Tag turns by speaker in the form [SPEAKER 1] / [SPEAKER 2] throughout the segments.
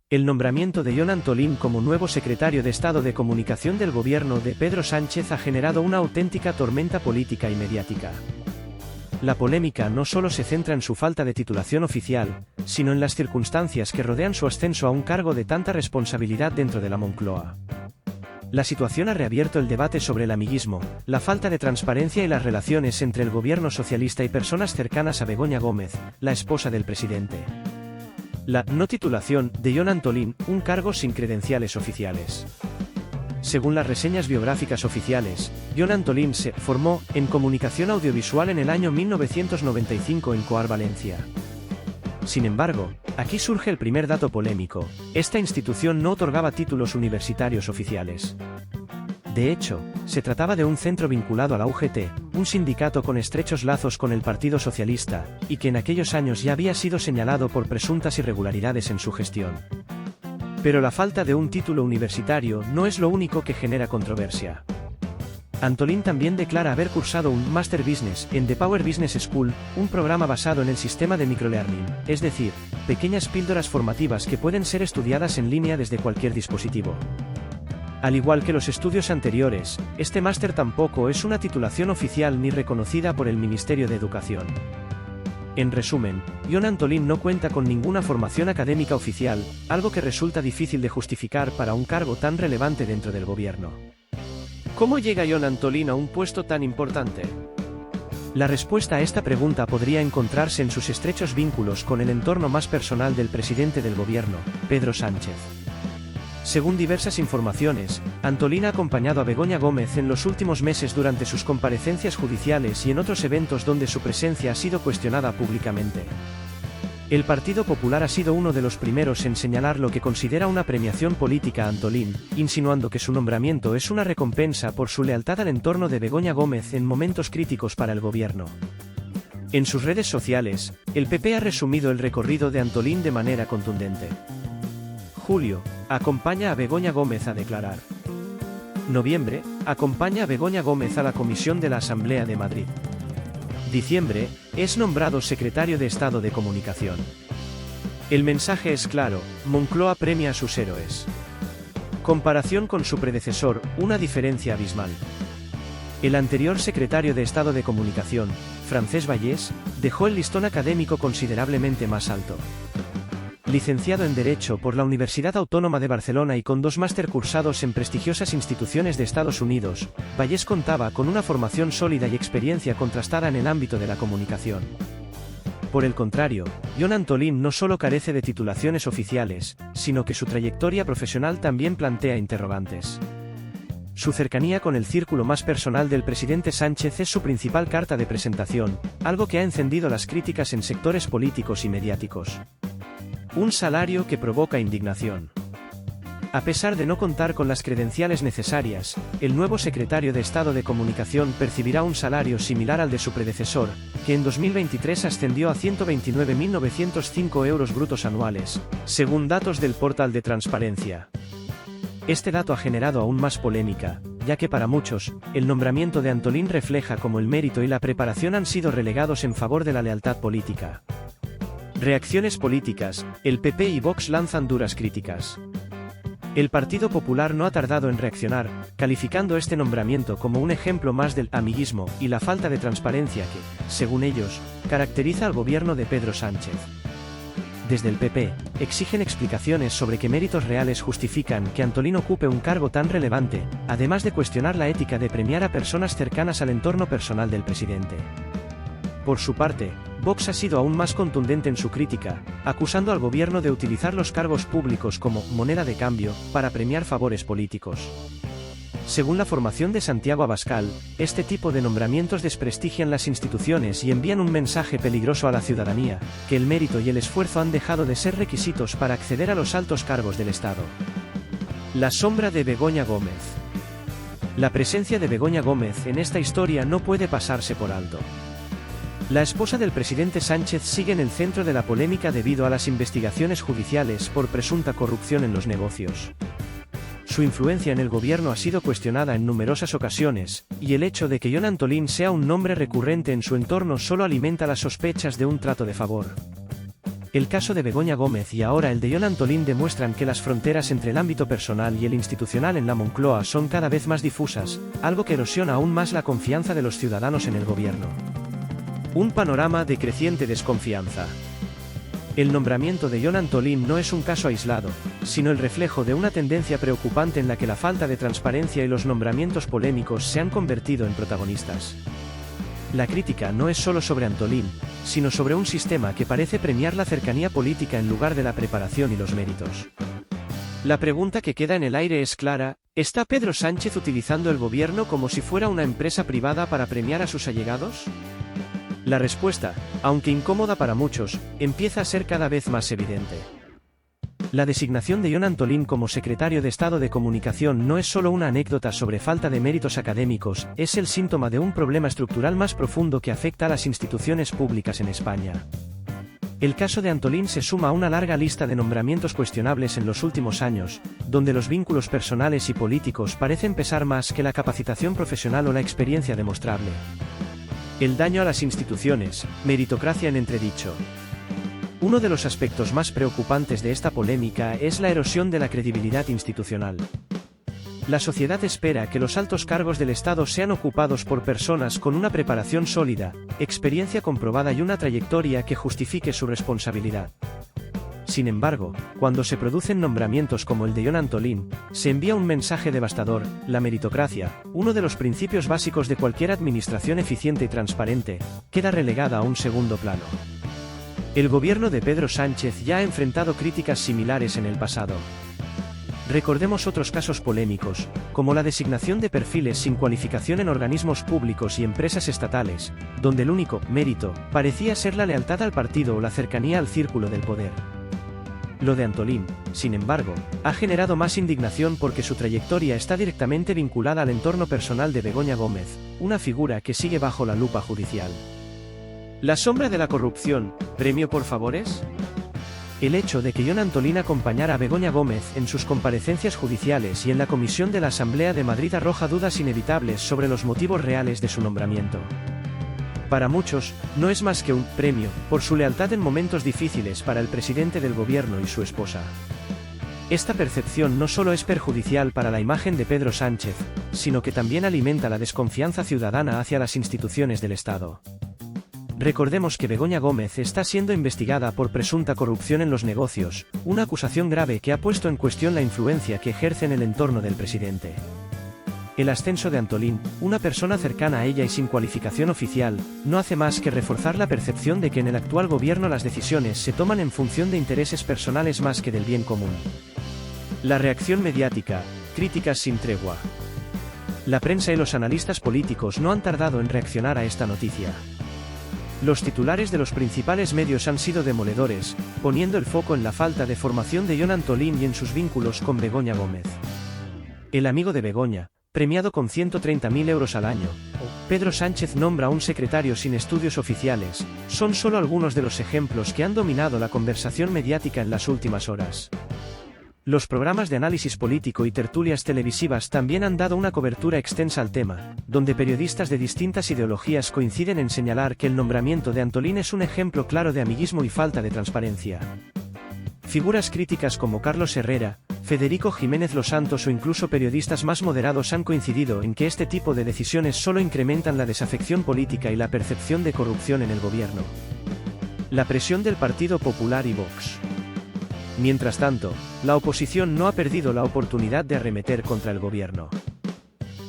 [SPEAKER 1] El nombramiento de Jon Antolín como nuevo secretario de Estado de Comunicación del gobierno de Pedro Sánchez ha generado una auténtica tormenta política y mediática. La polémica no solo se centra en su falta de titulación oficial, sino en las circunstancias que rodean su ascenso a un cargo de tanta responsabilidad dentro de la Moncloa. La situación ha reabierto el debate sobre el amiguismo, la falta de transparencia y las relaciones entre el gobierno socialista y personas cercanas a Begoña Gómez, la esposa del presidente. La no titulación de Jon Antolín, un cargo sin credenciales oficiales. Según las reseñas biográficas oficiales, Jon Antolín se formó en comunicación audiovisual en el año 1995 en Coar, Valencia. Sin embargo, aquí surge el primer dato polémico: esta institución no otorgaba títulos universitarios oficiales. De hecho, se trataba de un centro vinculado a la UGT, un sindicato con estrechos lazos con el Partido Socialista, y que en aquellos años ya había sido señalado por presuntas irregularidades en su gestión. Pero la falta de un título universitario no es lo único que genera controversia. Antolín también declara haber cursado un Master Business en The Power Business School, un programa basado en el sistema de microlearning, es decir, pequeñas píldoras formativas que pueden ser estudiadas en línea desde cualquier dispositivo. Al igual que los estudios anteriores, este máster tampoco es una titulación oficial ni reconocida por el Ministerio de Educación. En resumen, Jon Antolín no cuenta con ninguna formación académica oficial, algo que resulta difícil de justificar para un cargo tan relevante dentro del gobierno. ¿Cómo llega Jon Antolín a un puesto tan importante? La respuesta a esta pregunta podría encontrarse en sus estrechos vínculos con el entorno más personal del presidente del gobierno, Pedro Sánchez. Según diversas informaciones, Antolín ha acompañado a Begoña Gómez en los últimos meses durante sus comparecencias judiciales y en otros eventos donde su presencia ha sido cuestionada públicamente. El Partido Popular ha sido uno de los primeros en señalar lo que considera una premiación política a Antolín, insinuando que su nombramiento es una recompensa por su lealtad al entorno de Begoña Gómez en momentos críticos para el gobierno. En sus redes sociales, el PP ha resumido el recorrido de Antolín de manera contundente. Julio, acompaña a Begoña Gómez a declarar. Noviembre, acompaña a Begoña Gómez a la Comisión de la Asamblea de Madrid. Diciembre, es nombrado secretario de Estado de Comunicación. El mensaje es claro: Moncloa premia a sus héroes. Comparación con su predecesor, una diferencia abismal. El anterior secretario de Estado de Comunicación, Francesc Vallès, dejó el listón académico considerablemente más alto. Licenciado en Derecho por la Universidad Autónoma de Barcelona y con 2 máster cursados en prestigiosas instituciones de Estados Unidos, Vallès contaba con una formación sólida y experiencia contrastada en el ámbito de la comunicación. Por el contrario, Jon Antolín no solo carece de titulaciones oficiales, sino que su trayectoria profesional también plantea interrogantes. Su cercanía con el círculo más personal del presidente Sánchez es su principal carta de presentación, algo que ha encendido las críticas en sectores políticos y mediáticos. Un salario que provoca indignación. A pesar de no contar con las credenciales necesarias, el nuevo secretario de Estado de Comunicación percibirá un salario similar al de su predecesor, que en 2023 ascendió a 129.905 euros brutos anuales, según datos del portal de transparencia. Este dato ha generado aún más polémica, ya que para muchos, el nombramiento de Antolín refleja cómo el mérito y la preparación han sido relegados en favor de la lealtad política. Reacciones políticas: el PP y Vox lanzan duras críticas. El Partido Popular no ha tardado en reaccionar, calificando este nombramiento como un ejemplo más del amiguismo y la falta de transparencia que, según ellos, caracteriza al gobierno de Pedro Sánchez. Desde el PP, exigen explicaciones sobre qué méritos reales justifican que Antolín ocupe un cargo tan relevante, además de cuestionar la ética de premiar a personas cercanas al entorno personal del presidente. Por su parte, Vox ha sido aún más contundente en su crítica, acusando al gobierno de utilizar los cargos públicos como moneda de cambio para premiar favores políticos. Según la formación de Santiago Abascal, este tipo de nombramientos desprestigian las instituciones y envían un mensaje peligroso a la ciudadanía, que el mérito y el esfuerzo han dejado de ser requisitos para acceder a los altos cargos del Estado. La sombra de Begoña Gómez. La presencia de Begoña Gómez en esta historia no puede pasarse por alto. La esposa del presidente Sánchez sigue en el centro de la polémica debido a las investigaciones judiciales por presunta corrupción en los negocios. Su influencia en el gobierno ha sido cuestionada en numerosas ocasiones, y el hecho de que Jon Antolín sea un nombre recurrente en su entorno solo alimenta las sospechas de un trato de favor. El caso de Begoña Gómez y ahora el de Jon Antolín demuestran que las fronteras entre el ámbito personal y el institucional en la Moncloa son cada vez más difusas, algo que erosiona aún más la confianza de los ciudadanos en el gobierno. Un panorama de creciente desconfianza. El nombramiento de Jon Antolín no es un caso aislado, sino el reflejo de una tendencia preocupante en la que la falta de transparencia y los nombramientos polémicos se han convertido en protagonistas. La crítica no es solo sobre Antolín, sino sobre un sistema que parece premiar la cercanía política en lugar de la preparación y los méritos. La pregunta que queda en el aire es clara: ¿está Pedro Sánchez utilizando el gobierno como si fuera una empresa privada para premiar a sus allegados? La respuesta, aunque incómoda para muchos, empieza a ser cada vez más evidente. La designación de Jon Antolín como secretario de Estado de Comunicación no es solo una anécdota sobre falta de méritos académicos, es el síntoma de un problema estructural más profundo que afecta a las instituciones públicas en España. El caso de Antolín se suma a una larga lista de nombramientos cuestionables en los últimos años, donde los vínculos personales y políticos parecen pesar más que la capacitación profesional o la experiencia demostrable. El daño a las instituciones, meritocracia en entredicho. Uno de los aspectos más preocupantes de esta polémica es la erosión de la credibilidad institucional. La sociedad espera que los altos cargos del Estado sean ocupados por personas con una preparación sólida, experiencia comprobada y una trayectoria que justifique su responsabilidad. Sin embargo, cuando se producen nombramientos como el de Jon Antolín, se envía un mensaje devastador: la meritocracia, uno de los principios básicos de cualquier administración eficiente y transparente, queda relegada a un segundo plano. El gobierno de Pedro Sánchez ya ha enfrentado críticas similares en el pasado. Recordemos otros casos polémicos, como la designación de perfiles sin cualificación en organismos públicos y empresas estatales, donde el único mérito parecía ser la lealtad al partido o la cercanía al círculo del poder. Lo de Antolín, sin embargo, ha generado más indignación porque su trayectoria está directamente vinculada al entorno personal de Begoña Gómez, una figura que sigue bajo la lupa judicial. ¿La sombra de la corrupción, premio por favores? El hecho de que Jon Antolín acompañara a Begoña Gómez en sus comparecencias judiciales y en la comisión de la Asamblea de Madrid arroja dudas inevitables sobre los motivos reales de su nombramiento. Para muchos, no es más que un premio por su lealtad en momentos difíciles para el presidente del gobierno y su esposa. Esta percepción no solo es perjudicial para la imagen de Pedro Sánchez, sino que también alimenta la desconfianza ciudadana hacia las instituciones del Estado. Recordemos que Begoña Gómez está siendo investigada por presunta corrupción en los negocios, una acusación grave que ha puesto en cuestión la influencia que ejerce en el entorno del presidente. El ascenso de Antolín, una persona cercana a ella y sin cualificación oficial, no hace más que reforzar la percepción de que en el actual gobierno las decisiones se toman en función de intereses personales más que del bien común. La reacción mediática, críticas sin tregua. La prensa y los analistas políticos no han tardado en reaccionar a esta noticia. Los titulares de los principales medios han sido demoledores, poniendo el foco en la falta de formación de Jon Antolín y en sus vínculos con Begoña Gómez. El amigo de Begoña, premiado con 130.000 euros al año, o Pedro Sánchez nombra a un secretario sin estudios oficiales, son solo algunos de los ejemplos que han dominado la conversación mediática en las últimas horas. Los programas de análisis político y tertulias televisivas también han dado una cobertura extensa al tema, donde periodistas de distintas ideologías coinciden en señalar que el nombramiento de Antolín es un ejemplo claro de amiguismo y falta de transparencia. Figuras críticas como Carlos Herrera, Federico Jiménez Los Santos o incluso periodistas más moderados han coincidido en que este tipo de decisiones solo incrementan la desafección política y la percepción de corrupción en el gobierno. La presión del Partido Popular y Vox. Mientras tanto, la oposición no ha perdido la oportunidad de arremeter contra el gobierno.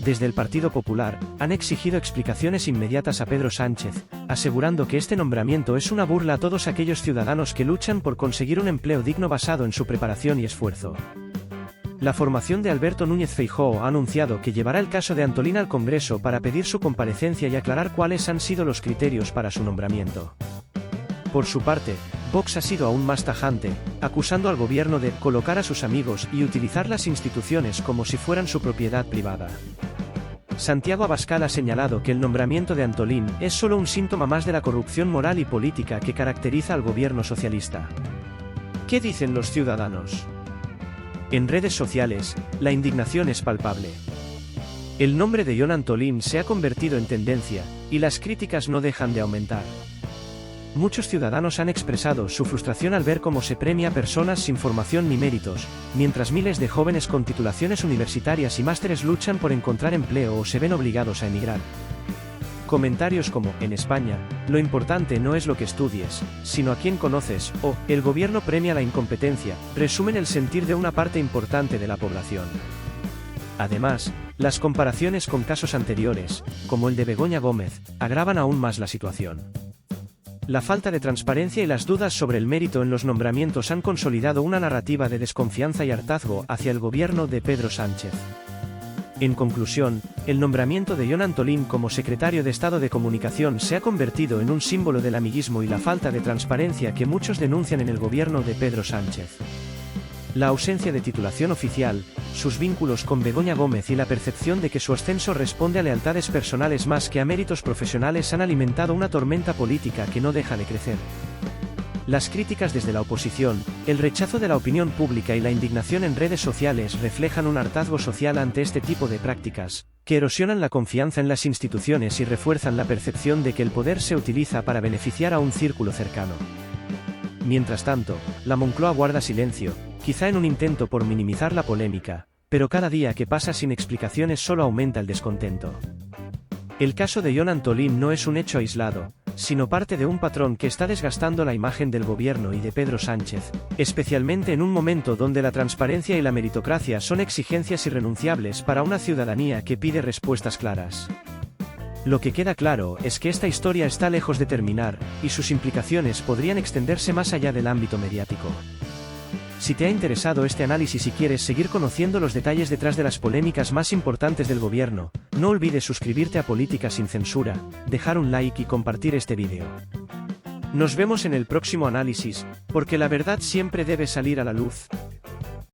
[SPEAKER 1] Desde el Partido Popular, han exigido explicaciones inmediatas a Pedro Sánchez, asegurando que este nombramiento es una burla a todos aquellos ciudadanos que luchan por conseguir un empleo digno basado en su preparación y esfuerzo. La formación de Alberto Núñez Feijóo ha anunciado que llevará el caso de Antolín al Congreso para pedir su comparecencia y aclarar cuáles han sido los criterios para su nombramiento. Por su parte, Vox ha sido aún más tajante, acusando al gobierno de colocar a sus amigos y utilizar las instituciones como si fueran su propiedad privada. Santiago Abascal ha señalado que el nombramiento de Antolín es solo un síntoma más de la corrupción moral y política que caracteriza al gobierno socialista. ¿Qué dicen los ciudadanos? En redes sociales, la indignación es palpable. El nombre de Jon Antolín se ha convertido en tendencia, y las críticas no dejan de aumentar. Muchos ciudadanos han expresado su frustración al ver cómo se premia a personas sin formación ni méritos, mientras miles de jóvenes con titulaciones universitarias y másteres luchan por encontrar empleo o se ven obligados a emigrar. Comentarios como, en España, lo importante no es lo que estudies, sino a quién conoces, o, el gobierno premia la incompetencia, resumen el sentir de una parte importante de la población. Además, las comparaciones con casos anteriores, como el de Begoña Gómez, agravan aún más la situación. La falta de transparencia y las dudas sobre el mérito en los nombramientos han consolidado una narrativa de desconfianza y hartazgo hacia el gobierno de Pedro Sánchez. En conclusión, el nombramiento de Jon Antolín como secretario de Estado de Comunicación se ha convertido en un símbolo del amiguismo y la falta de transparencia que muchos denuncian en el gobierno de Pedro Sánchez. La ausencia de titulación oficial, sus vínculos con Begoña Gómez y la percepción de que su ascenso responde a lealtades personales más que a méritos profesionales han alimentado una tormenta política que no deja de crecer. Las críticas desde la oposición, el rechazo de la opinión pública y la indignación en redes sociales reflejan un hartazgo social ante este tipo de prácticas, que erosionan la confianza en las instituciones y refuerzan la percepción de que el poder se utiliza para beneficiar a un círculo cercano. Mientras tanto, la Moncloa guarda silencio, quizá en un intento por minimizar la polémica, pero cada día que pasa sin explicaciones solo aumenta el descontento. El caso de Jon Antolín no es un hecho aislado, sino parte de un patrón que está desgastando la imagen del gobierno y de Pedro Sánchez, especialmente en un momento donde la transparencia y la meritocracia son exigencias irrenunciables para una ciudadanía que pide respuestas claras. Lo que queda claro es que esta historia está lejos de terminar, y sus implicaciones podrían extenderse más allá del ámbito mediático. Si te ha interesado este análisis y quieres seguir conociendo los detalles detrás de las polémicas más importantes del gobierno, no olvides suscribirte a Política sin Censura, dejar un like y compartir este vídeo. Nos vemos en el próximo análisis, porque la verdad siempre debe salir a la luz.